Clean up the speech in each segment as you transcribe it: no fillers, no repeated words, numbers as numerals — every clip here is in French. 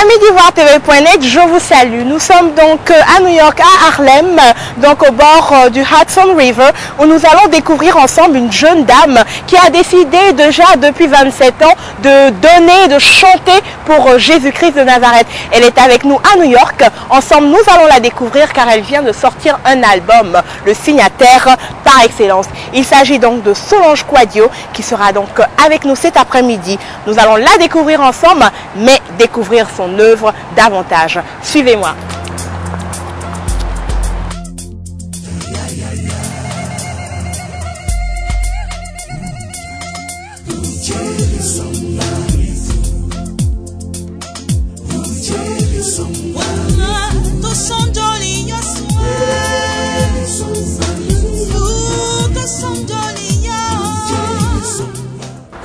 Amis d'Ivoire-TV.net, je vous salue. Nous sommes donc à New York, à Harlem, donc au bord du Hudson River, où nous allons découvrir ensemble une jeune dame qui a décidé déjà depuis 27 ans de donner, de chanter pour Jésus-Christ de Nazareth. Elle est avec nous à New York. Ensemble, nous allons la découvrir car elle vient de sortir un album, le signataire par excellence. Il s'agit donc de Solange Quadio qui sera donc avec nous cet après-midi. Nous allons la découvrir ensemble, mais découvrir son œuvre davantage. Suivez-moi.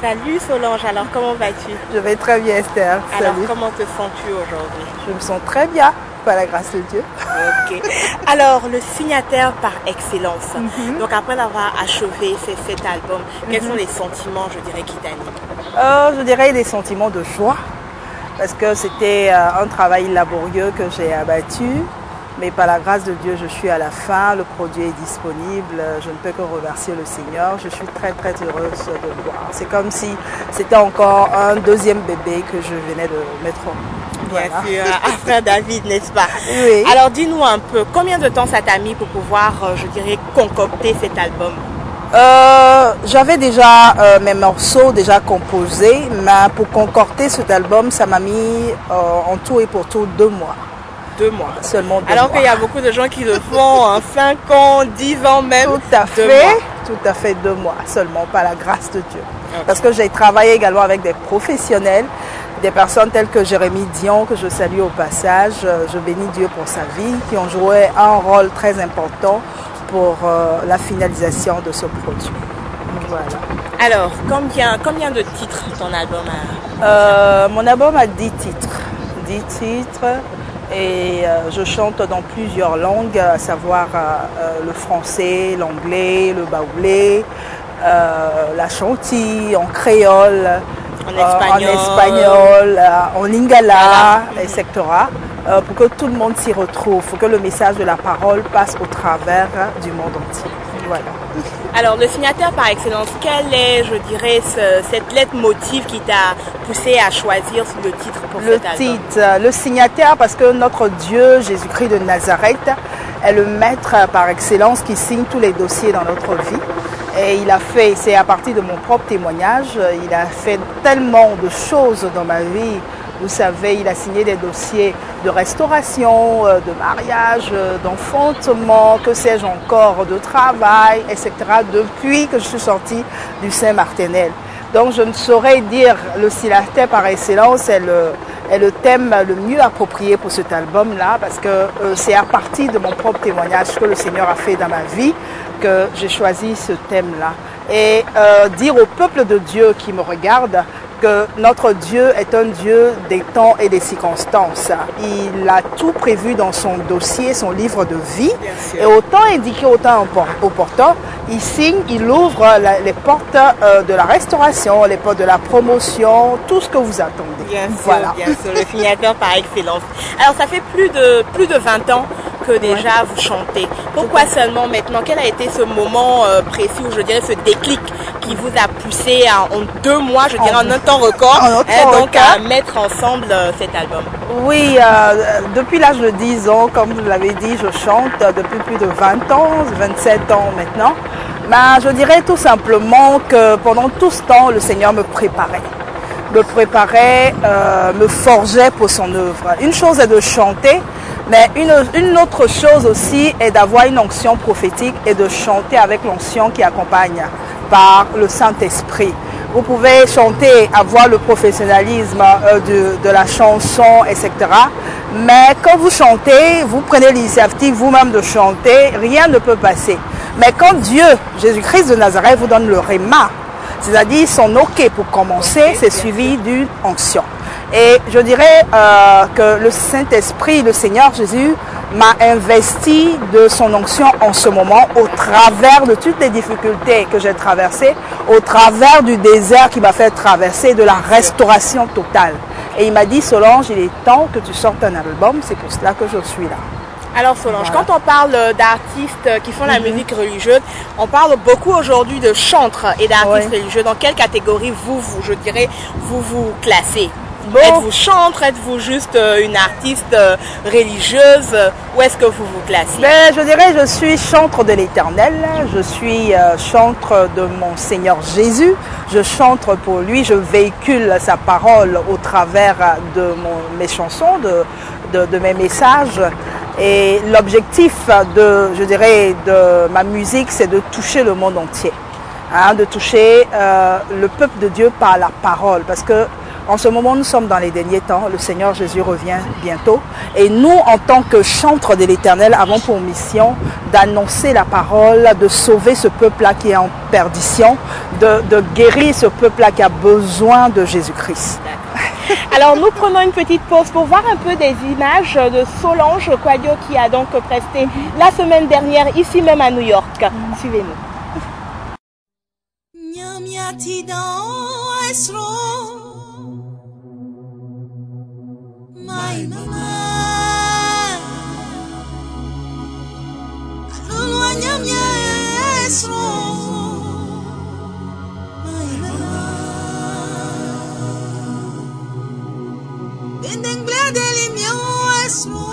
Salut Solange, alors comment vas-tu? Je vais très bien Esther. Alors Salut. comment te sens-tu aujourd'hui? Je me sens très bien, par la grâce de Dieu. Ok. Alors le signataire par excellence, donc après avoir achevé cet album, quels sont les sentiments, je dirais, qui t'animent? Je dirais des sentiments de joie, parce que c'était un travail laborieux que j'ai abattu. Mais par la grâce de Dieu, je suis à la fin, le produit est disponible, je ne peux que remercier le Seigneur. Je suis très très heureuse de le voir. C'est comme si c'était encore un deuxième bébé que je venais de mettre au monde. Bien sûr, frère David, n'est-ce pas? Oui. Alors dis-nous un peu, combien de temps ça t'a mis pour pouvoir, je dirais, concocter cet album? J'avais déjà mes morceaux déjà composés, mais pour concocter cet album, ça m'a mis en tout et pour tout 2 mois. 2 mois. Seulement 2 Alors mois. qu'il y a beaucoup de gens qui le font en 5 ans, 10 ans même. Tout à 2 fait, mois. tout à fait 2 mois seulement, par la grâce de Dieu. Okay. Parce que j'ai travaillé également avec des professionnels, des personnes telles que Jérémy Dion, que je salue au passage. Je bénis Dieu pour sa vie, qui ont joué un rôle très important pour la finalisation de ce produit. Voilà. Alors, combien de titres ton album a? Mon album a 10 titres. 10 titres. Et je chante dans plusieurs langues, à savoir le français, l'anglais, le baoulé, la chantilly, en créole, en espagnol, en lingala, etc. Pour que tout le monde s'y retrouve, pour que le message de la parole passe au travers du monde entier. Voilà. Alors, le signataire par excellence, quelle est, je dirais, cette lettre motive qui t'a poussé à choisir le titre pour cet album? Le signataire, parce que notre Dieu, Jésus-Christ de Nazareth, est le maître par excellence qui signe tous les dossiers dans notre vie. Et il a fait, c'est à partir de mon propre témoignage, il a fait tellement de choses dans ma vie. Vous savez, il a signé des dossiers de restauration, de mariage, d'enfantement, que sais-je encore, de travail, etc. depuis que je suis sortie du Saint-Martinel. Donc je ne saurais dire le signataire par excellence est le thème le mieux approprié pour cet album-là, parce que c'est à partir de mon propre témoignage que le Seigneur a fait dans ma vie que j'ai choisi ce thème-là. Et dire au peuple de Dieu qui me regarde que notre Dieu est un Dieu des temps et des circonstances. Il a tout prévu dans son dossier, son livre de vie. Et autant indiqué, autant opportun, il signe, il ouvre les portes de la restauration, les portes de la promotion, tout ce que vous attendez. Bien sûr, voilà. Bien sûr, le signateur par excellence. Alors ça fait plus de 20 ans que déjà vous chantez. Pourquoi seulement maintenant? Quel a été ce moment précis où je dirais ce déclic qui vous a poussé en 2 mois, je dirais en un temps record, donc à mettre ensemble cet album? Oui, depuis l'âge de 10 ans, comme vous l'avez dit, je chante depuis plus de 20 ans, 27 ans maintenant. Mais je dirais tout simplement que pendant tout ce temps, le Seigneur me préparait, me forgeait pour son œuvre. Une chose est de chanter, mais une autre chose aussi est d'avoir une onction prophétique et de chanter avec l'onction qui accompagne par le Saint-Esprit. Vous pouvez chanter, avoir le professionnalisme de la chanson, etc. Mais quand vous chantez, vous prenez l'initiative vous-même de chanter, rien ne peut passer. Mais quand Dieu, Jésus-Christ de Nazareth, vous donne le réma, c'est-à-dire son OK pour commencer, c'est suivi d'une onction. Et je dirais que le Saint-Esprit, le Seigneur Jésus, m'a investi de son onction en ce moment au travers de toutes les difficultés que j'ai traversées, au travers du désert qui m'a fait traverser, de la restauration totale. Et il m'a dit, Solange, il est temps que tu sortes un album, c'est pour cela que je suis là. Alors Solange, quand on parle d'artistes qui font la musique religieuse, on parle beaucoup aujourd'hui de chantres et d'artistes religieux. Dans quelle catégorie je dirais, vous classez? Bon. Êtes-vous chantre? Êtes-vous juste une artiste religieuse? Où est-ce que vous vous classez? Je dirais je suis chantre de l'Éternel, je suis chantre de mon Seigneur Jésus, je chante pour lui, je véhicule sa parole au travers de mes chansons, de mes messages. Et l'objectif de ma musique, c'est de toucher le monde entier, hein, de toucher le peuple de Dieu par la parole, parce que en ce moment, nous sommes dans les derniers temps, le Seigneur Jésus revient bientôt. Et nous, en tant que chantres de l'Éternel, avons pour mission d'annoncer la parole, de sauver ce peuple-là qui est en perdition, de guérir ce peuple-là qui a besoin de Jésus-Christ. Alors nous prenons une petite pause pour voir un peu des images de Solange Quadio qui a donc presté la semaine dernière ici même à New York. Suivez-nous. My mama, alulwa nyamya esro. My mama, bendeng bladeli myo esro.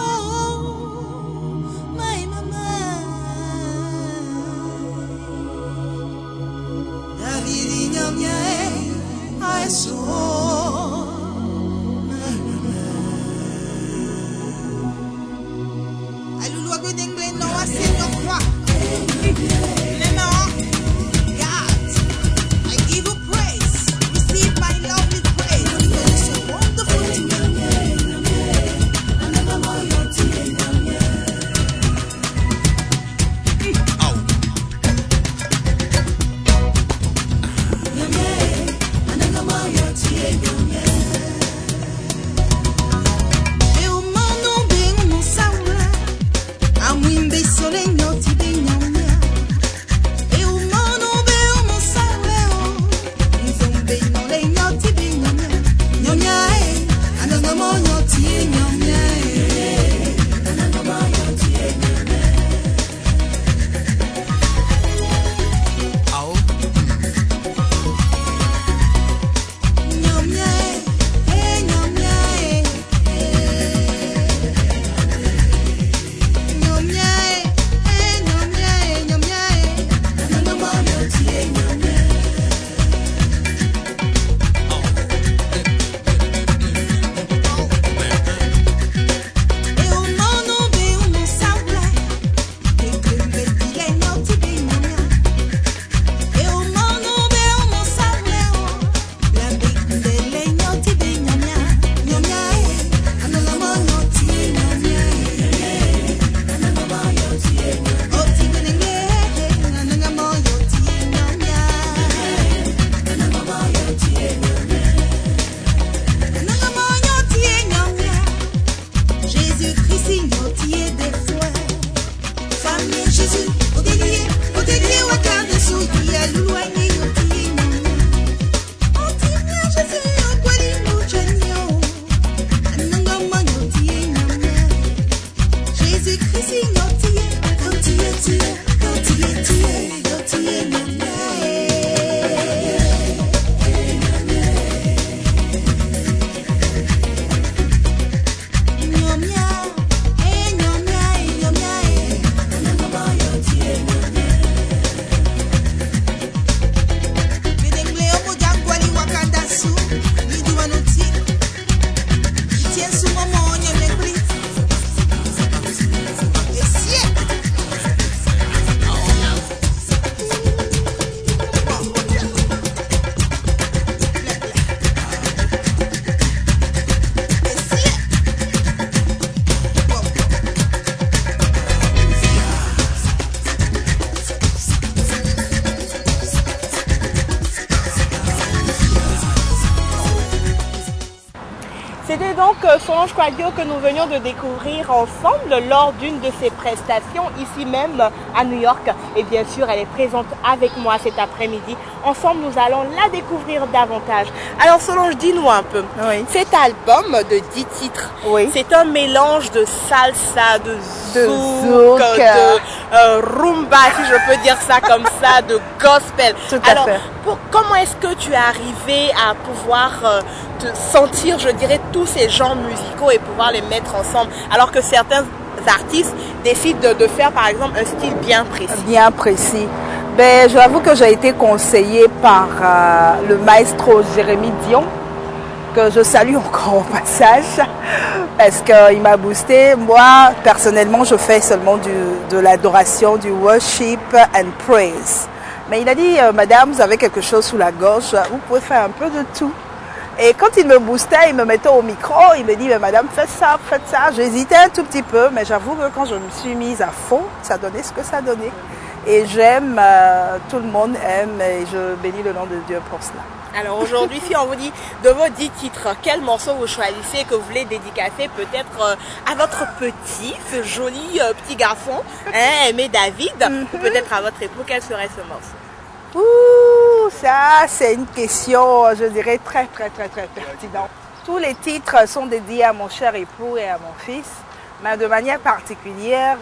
My mama, Davidi nyamya esro. Yeah. C'était donc Solange Quadio que nous venions de découvrir ensemble lors d'une de ses prestations ici même à New York. Et bien sûr, elle est présente avec moi cet après-midi. Ensemble, nous allons la découvrir davantage. Alors Solange, dis-nous un peu. Oui. Cet album de 10 titres, Oui. c'est un mélange de salsa, de zouk, de rumba, si je peux dire ça comme ça, de gospel. Tout à Alors, fait. comment est-ce que tu es arrivé à pouvoir te sentir, je dirais, tous ces genres musicaux et pouvoir les mettre ensemble, alors que certains artistes décident de faire, par exemple, un style bien précis? Bien précis. Ben, j'avoue que j'ai été conseillée par le maestro Jérémy Dion, que je salue encore au passage, parce qu'il m'a boosté. Moi, personnellement, je fais seulement de l'adoration, du worship and praise. Mais il a dit, madame, vous avez quelque chose sous la gorge, vous pouvez faire un peu de tout. Et quand il me boostait, il me mettait au micro, il me dit, mais madame, faites ça, faites ça. J'hésitais un tout petit peu, mais j'avoue que quand je me suis mise à fond, ça donnait ce que ça donnait. Et j'aime, tout le monde aime, et je bénis le nom de Dieu pour cela. Alors aujourd'hui, si on vous dit de vos 10 titres, quel morceau vous choisissez que vous voulez dédicacer peut-être à votre petit, ce joli petit garçon, hein, aimé David, ou peut-être à votre époux, quel serait ce morceau? Ouh, ça c'est une question, je dirais, très pertinente. Tous les titres sont dédiés à mon cher époux et à mon fils, mais de manière particulière,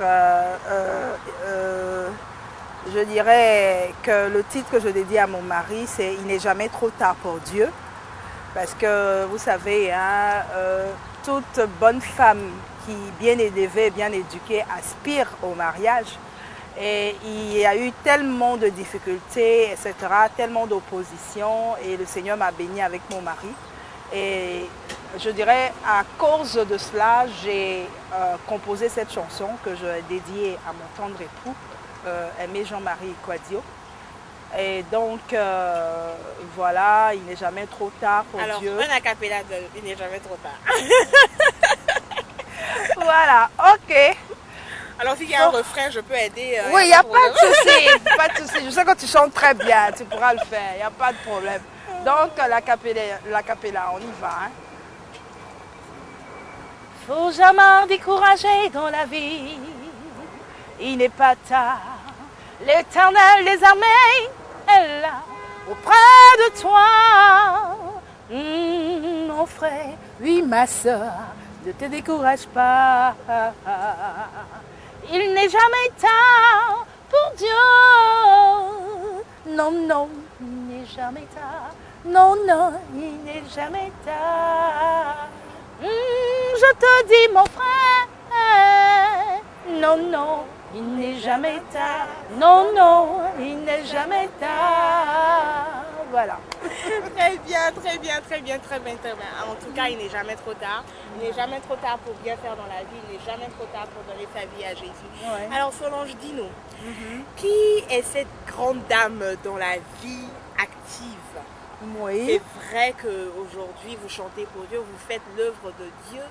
je dirais que le titre que je dédie à mon mari, c'est « Il n'est jamais trop tard pour Dieu ». Parce que, vous savez, hein, toute bonne femme qui, bien élevée, bien éduquée, aspire au mariage. Et il y a eu tellement de difficultés, etc., tellement d'opposition, et le Seigneur m'a béni avec mon mari. Et je dirais, à cause de cela, j'ai composé cette chanson que je dédiée à mon tendre époux, aimé Jean-Marie Quadio. Et donc, voilà, il n'est jamais trop tard pour Dieu. Alors, un acapella de « Il n'est jamais trop tard ». Voilà, ok. Alors, s'il y a un refrain, je peux aider. Oui, il n'y a pas de souci, pas de souci. Je sais que tu chantes très bien, tu pourras le faire, il n'y a pas de problème. Donc, l'acapella, on y va. Hein. Faut jamais décourager dans la vie, il n'est pas tard. L'Éternel des armées est là, auprès de toi. Mon frère, oui ma soeur, ne te décourage pas. Il n'est jamais tard pour Dieu. Non, non, il n'est jamais tard. Non, non, il n'est jamais tard. Je te dis mon frère, non, non, il n'est jamais tard. Non, non, il n'est jamais tard. Voilà. Très bien, très bien, très bien, très bien, très bien. En tout cas, il n'est jamais trop tard. Il n'est jamais trop tard pour bien faire dans la vie. Il n'est jamais trop tard pour donner sa vie à Jésus. Ouais. Alors Solange, dis-nous, qui est cette grande dame dans la vie active? Oui. C'est vrai qu'aujourd'hui, vous chantez pour Dieu, vous faites l'œuvre de Dieu,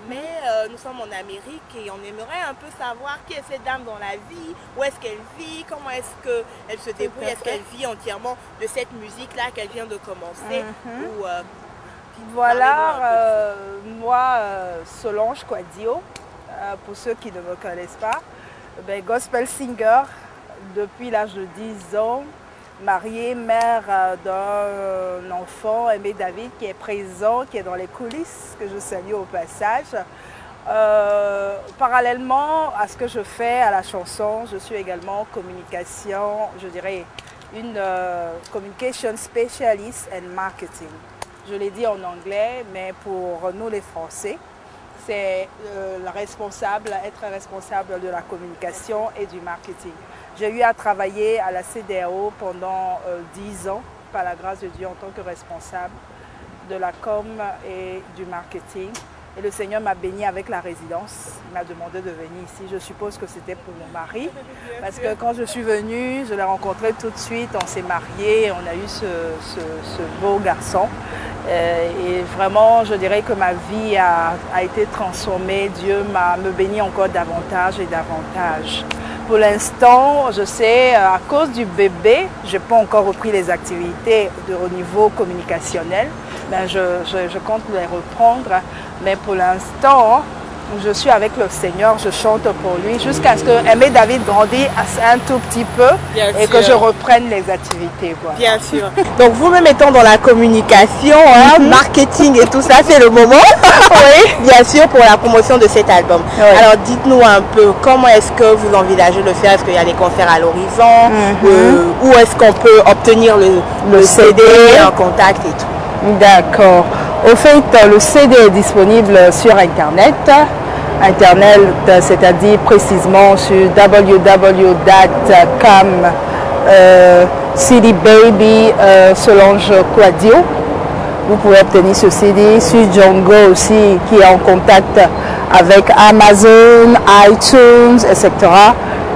mais nous sommes en Amérique et on aimerait un peu savoir qui est cette dame dans la vie, où est-ce qu'elle vit, comment est-ce qu'elle se débrouille, est-ce qu'elle vit entièrement de cette musique-là qu'elle vient de commencer ou, voilà, moi, Solange Quadio, pour ceux qui ne me connaissent pas, ben, gospel singer depuis l'âge de 10 ans, mariée, mère d'un enfant, aimé David, qui est présent, qui est dans les coulisses, que je salue au passage. Parallèlement à ce que je fais à la chanson, je suis également communication, je dirais une communication specialist and marketing. Je l'ai dit en anglais, mais pour nous les Français, c'est être responsable de la communication et du marketing. J'ai eu à travailler à la CDAO pendant 10 ans, par la grâce de Dieu, en tant que responsable de la com et du marketing. Et le Seigneur m'a béni avec la résidence. Il m'a demandé de venir ici. Je suppose que c'était pour mon mari. Parce que quand je suis venue, je l'ai rencontré tout de suite. On s'est mariés. On a eu ce beau garçon. Et vraiment, je dirais que ma vie a été transformée. Dieu me bénit encore davantage et davantage. Pour l'instant, je sais, à cause du bébé, je n'ai pas encore repris les activités au niveau communicationnel. Mais je compte les reprendre Mais pour l'instant, je suis avec le Seigneur, je chante pour lui jusqu'à ce que Aimé David grandisse un tout petit peu et que je reprenne les activités. Quoi. Bien sûr. Donc vous-même étant dans la communication, marketing et tout ça, c'est le moment. Oui. Bien sûr, pour la promotion de cet album. Oui. Alors dites-nous un peu, comment est-ce que vous envisagez de le faire? Est-ce qu'il y a des concerts à l'horizon? Où est-ce qu'on peut obtenir le CD, un contact et tout? D'accord. Au fait, le CD est disponible sur Internet. Internet, c'est-à-dire précisément sur www.cdbaby Solange Quadio. Vous pouvez obtenir ce CD sur Django aussi, qui est en contact avec Amazon, iTunes, etc.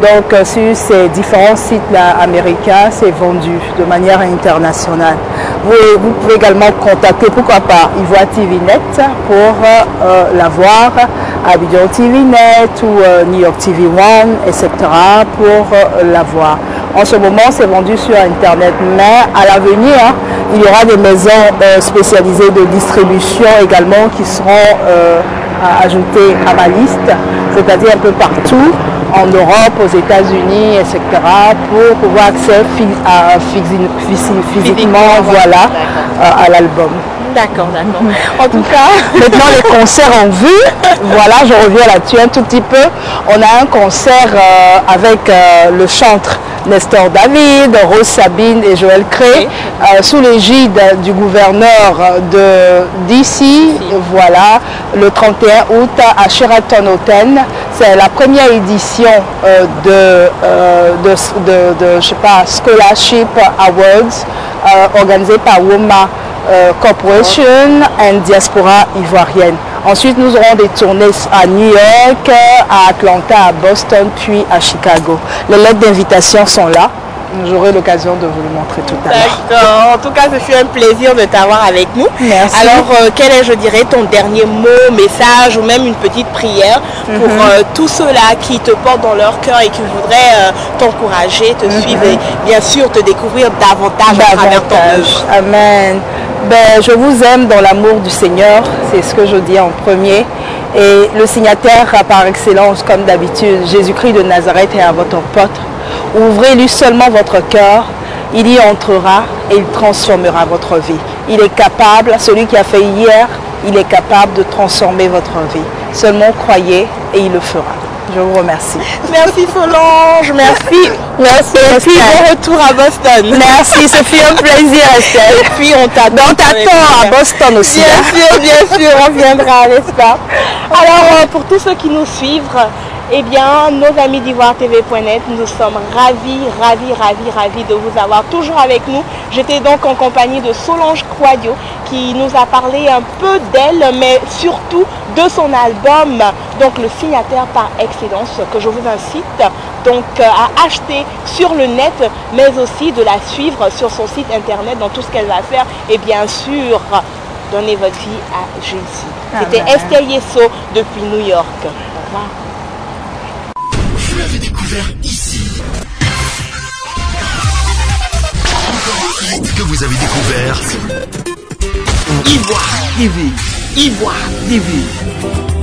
Donc sur ces différents sites là, américains, c'est vendu de manière internationale. Vous pouvez également contacter, pourquoi pas, Ivoire TV Net pour l'avoir, Abidjan TV Net ou New York TV One, etc. pour l'avoir. En ce moment, c'est vendu sur Internet, mais à l'avenir, il y aura des maisons spécialisées de distribution également qui seront ajoutées à ma liste, c'est-à-dire un peu partout, en Europe, aux États-Unis, etc., pour pouvoir accéder physiquement voilà, à l'album. D'accord, d'accord. En tout cas, maintenant les concerts en vue, voilà, je reviens là-dessus un tout petit peu. On a un concert avec le chantre Nestor David, Rose Sabine et Joël Cré, sous l'égide du gouverneur de DC, voilà, le 31 août à Sheraton Hotel. C'est la première édition de je sais pas, Scholarship Awards organisée par WOMA Corporation and Diaspora ivoirienne. Ensuite, nous aurons des tournées à New York, à Atlanta, à Boston, puis à Chicago. Les lettres d'invitation sont là. J'aurai l'occasion de vous le montrer tout à l'heure. D'accord. En tout cas, ce fut un plaisir de t'avoir avec nous. Merci. Alors, quel est, je dirais, ton dernier mot, message ou même une petite prière pour tous ceux-là qui te portent dans leur cœur et qui voudraient t'encourager, te suivre et bien sûr te découvrir davantage à travers ton œuvre. Amen. Ben, je vous aime dans l'amour du Seigneur, c'est ce que je dis en premier. Et le signataire par excellence, comme d'habitude, Jésus-Christ de Nazareth est à votre porte. Ouvrez-lui seulement votre cœur, il y entrera et il transformera votre vie. Il est capable, celui qui a fait hier, il est capable de transformer votre vie. Seulement croyez et il le fera. Je vous remercie. Merci Solange, merci. Merci. Et puis bon retour à Boston. Merci, ce fut un plaisir Estelle. Et puis on t'attend à Boston aussi. Bien sûr, on viendra, n'est-ce pas? Alors pour tous ceux qui nous suivent, eh bien, nos amis d'IvoireTV.net, nous sommes ravis de vous avoir toujours avec nous. J'étais donc en compagnie de Solange Quadio qui nous a parlé un peu d'elle, mais surtout de son album, donc le signataire par excellence, que je vous incite donc à acheter sur le net, mais aussi de la suivre sur son site internet dans tout ce qu'elle va faire et bien sûr donner votre vie à Jésus. C'était Esther Yesso depuis New York. Au revoir. Vous l'avez découvert ici. Encore un hit que vous avez découvert. Ivoire TV. Ivoire TV.